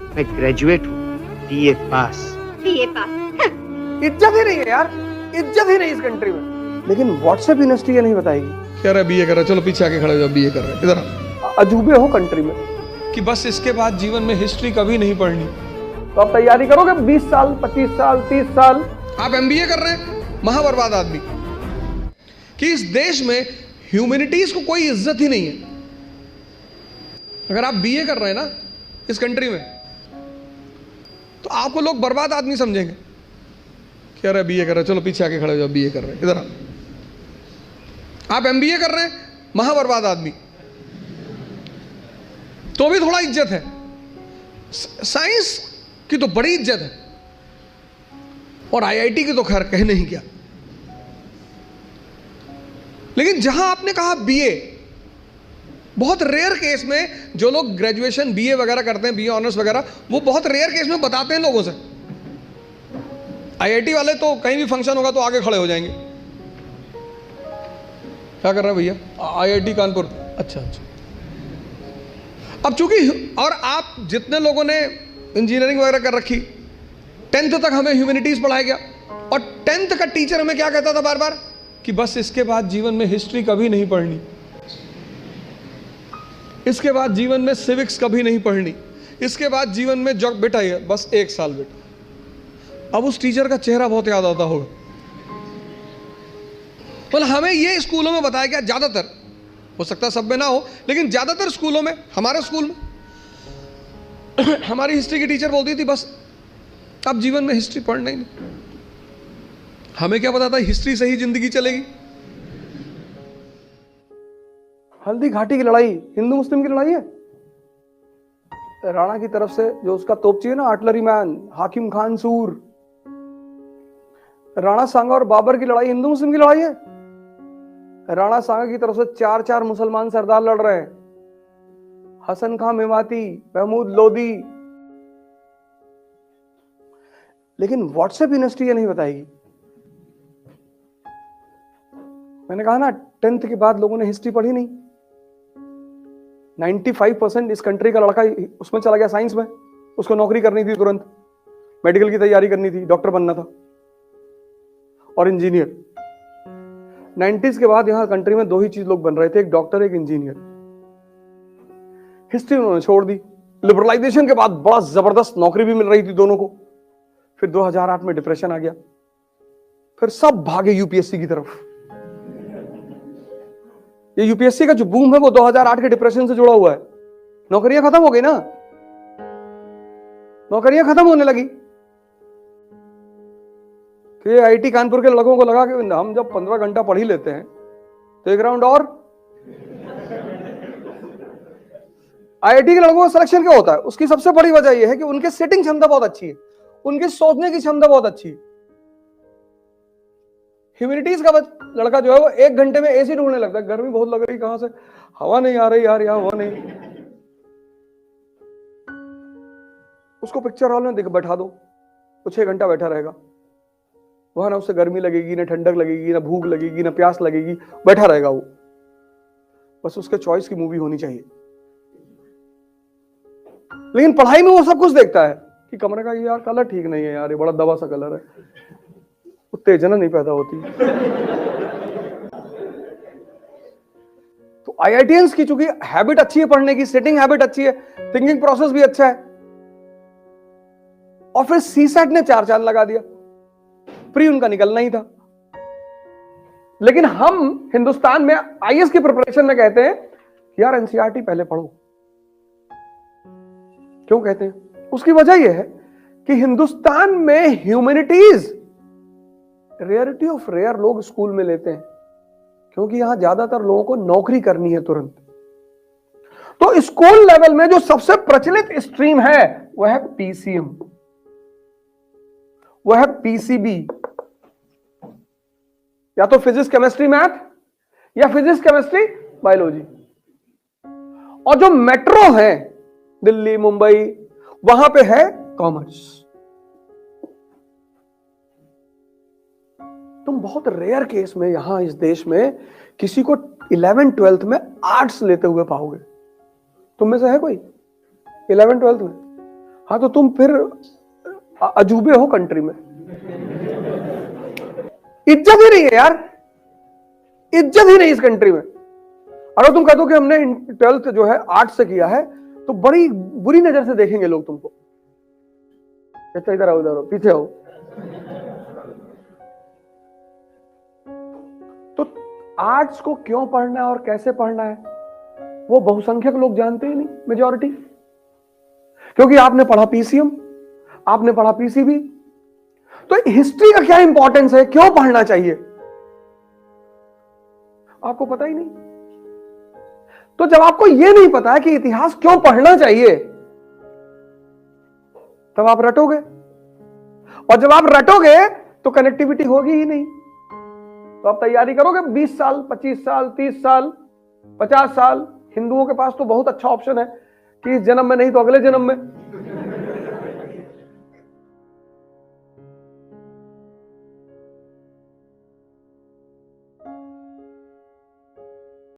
मैं ग्रेजुएट हूँ, बीए पास। बीए पास? इज्जत ही नहीं है यार, इज्जत ही नहीं इस कंट्री में। लेकिन व्हाट्सएप यूनिवर्सिटी ये नहीं बताएगी। कह रहा है बीए कर रहा है, चलो पीछे आके खड़े हो जाओ, बीए कर रहे हैं, इधर अजूबे हो कंट्री में कि बस इसके बाद जीवन में हिस्ट्री कभी नहीं पढ़नी। तो आप तैयारी करोगे 20 साल, 25 साल, 30 साल। आप एमबीए कर रहे हैं, महाबर्बाद आदमी, कि इस देश में ह्यूमैनिटीज को कोई इज्जत ही नहीं है। अगर आप बीए कर रहे हैं ना इस कंट्री में, तो आपको लोग बर्बाद आदमी समझेंगे। कह रहा है बीए कर रहे हैं, चलो पीछे आके खड़े हो जाओ, बीए कर रहे हैं, इधर आप एमबीए कर रहे हैं, महाबर्बाद आदमी, तो भी थोड़ा इज्जत है। साइंस की तो बड़ी इज्जत है, और आईआईटी की तो खैर कहने ही क्या। लेकिन जहां आपने कहा बीए, बहुत रेयर केस में जो लोग ग्रेजुएशन बीए वगैरह करते हैं, बीए ऑनर्स वगैरह, वो बहुत रेयर केस में बताते हैं लोगों से। आईआईटी वाले तो कहीं भी फंक्शन होगा तो आगे खड़े हो जाएंगे, क्या कर रहे हैं भैया, आईआईटी कानपुर, अच्छा अच्छा। अब चूंकि, और आप जितने लोगों ने इंजीनियरिंग वगैरह कर रखी, 10th तक हमें ह्यूमैनिटीज पढ़ाया गया, और 10th का टीचर हमें क्या कहता था बार बार, कि बस इसके बाद जीवन में हिस्ट्री कभी नहीं पढ़नी, इसके बाद जीवन में सिविक्स कभी नहीं पढ़नी, इसके बाद जीवन में जो बेटा है बस 1 साल बेटा। अब उस टीचर का चेहरा बहुत याद आता होगा। मतलब हमें ये स्कूलों में बताया गया, ज्यादातर, हो सकता है सब में ना हो, लेकिन ज्यादातर स्कूलों में, हमारे स्कूल में हमारी हिस्ट्री की टीचर बोलती थी बस अब जीवन में हिस्ट्री पढ़ना ही नहीं। हमें क्या पता था हिस्ट्री से ही जिंदगी चलेगी। हल्दी घाटी की लड़ाई हिंदू मुस्लिम की लड़ाई है। राणा की तरफ से जो उसका तोपची है ना, आर्टिलरी मैन हाकिम खान सूर, राणा सांगा और बाबर की लड़ाई हिंदू मुस्लिम की लड़ाई है। राणा सांगा की तरफ से 4-4 मुसलमान सरदार लड़ रहे हैं, हसन खां मेवाती, महमूद लोदी। लेकिन व्हाट्सएप यूनिवर्सिटी ये नहीं बताएगी। मैंने कहा ना 10th के बाद लोगों ने हिस्ट्री पढ़ी नहीं। 95% इस कंट्री का लड़का उसमें चला गया साइंस में, उसको नौकरी करनी थी तुरंत, मेडिकल की तैयारी करनी थी, डॉक्टर बनना था और इंजीनियर। 90s के बाद यहां कंट्री में 2 ही चीज लोग बन रहे थे, एक डॉक्टर एक इंजीनियर। हिस्ट्री उन्होंने छोड़ दी। लिबरलाइजेशन के बाद बड़ा जबरदस्त नौकरी भी मिल रही थी दोनों को। फिर 2008 में डिप्रेशन आ गया, फिर सब भागे यूपीएससी की तरफ। ये यूपीएससी का जो बूम है वो 2008 के डिप्रेशन से जुड़ा हुआ है। नौकरियां खत्म हो गई ना, नौकरियां खत्म होने लगी। तो ये आईटी कानपुर के लड़कों को लगा कि हम जब 15 घंटा पढ़ ही लेते हैं तो 1 राउंड और। आईआईटी के लड़कों का सिलेक्शन क्यों होता है, उसकी सबसे बड़ी वजह यह है कि उनके सेटिंग क्षमता बहुत अच्छी है, उनकी सोचने की क्षमता बहुत अच्छी है। ह्यूमैनिटीज का लड़का जो है वो 1 घंटे में एसी ढूंढने लगता है, गर्मी बहुत लग रही, कहां से हवा नहीं आ रही यार, यहाँ हवा नहीं। उसको पिक्चर हॉल में बैठा दो, वो 6 घंटा बैठा रहेगा वहां, ना उससे गर्मी लगेगी, ना ठंडक लगेगी, ना भूख लगेगी, ना प्यास लगेगी, बैठा रहेगा वो। बस उसके चॉइस की मूवी होनी चाहिए। लेकिन पढ़ाई में वो सब कुछ देखता है कि कमरे का ये यार कलर ठीक नहीं है यार, ये बड़ा दबा सा कलर है, उत्तेजना नहीं पैदा होती। तो आईआईटीएंस की चूंकि हैबिट अच्छी है पढ़ने की, सेटिंग हैबिट अच्छी है, थिंकिंग प्रोसेस भी अच्छा है, और फिर सीसैट ने 4 चांद लगा दिया। प्री उनका निकलना ही था। लेकिन हम हिंदुस्तान में आईएएस की प्रिपरेशन में कहते हैं यार एनसीईआरटी पहले पढ़ो। क्यों कहते हैं? उसकी वजह यह है कि हिंदुस्तान में ह्यूमैनिटीज रेयरिटी ऑफ रेयर लोग स्कूल में लेते हैं, क्योंकि यहां ज्यादातर लोगों को नौकरी करनी है तुरंत। तो स्कूल लेवल में जो सबसे प्रचलित स्ट्रीम है वह है पीसीएम, वह है पीसीबी, या तो फिजिक्स केमिस्ट्री मैथ या फिजिक्स केमिस्ट्री बायोलॉजी। और जो मेट्रो है दिल्ली मुंबई, वहां पे है कॉमर्स। तुम बहुत रेयर केस में यहां इस देश में किसी को 11th-12th में आर्ट्स लेते हुए पाओगे। तुम में से है कोई 11th-12th में? हाँ, तो तुम फिर अजूबे हो कंट्री में। इज्जत ही नहीं है यार, इज्जत ही नहीं इस कंट्री में। अगर तुम कह दो कि हमने 12th जो है आर्ट से किया है, तो बड़ी बुरी नजर से देखेंगे लोग तुमको। अच्छा, इधर आओ, इधर आओ, पीछे आओ। तो आर्ट्स को क्यों पढ़ना है और कैसे पढ़ना है, वो बहुसंख्यक लोग जानते ही नहीं, मेजॉरिटी। क्योंकि आपने पढ़ा पीसीएम, आपने पढ़ा पीसीबी, तो हिस्ट्री का क्या इंपॉर्टेंस है, क्यों पढ़ना चाहिए, आपको पता ही नहीं। तो जब आपको यह नहीं पता है कि इतिहास क्यों पढ़ना चाहिए, तब आप रटोगे, और जब आप रटोगे तो कनेक्टिविटी होगी ही नहीं। तो आप तैयारी करोगे 20 साल, 25 साल, 30 साल, 50 साल। हिंदुओं के पास तो बहुत अच्छा ऑप्शन है कि इस जन्म में नहीं तो अगले जन्म में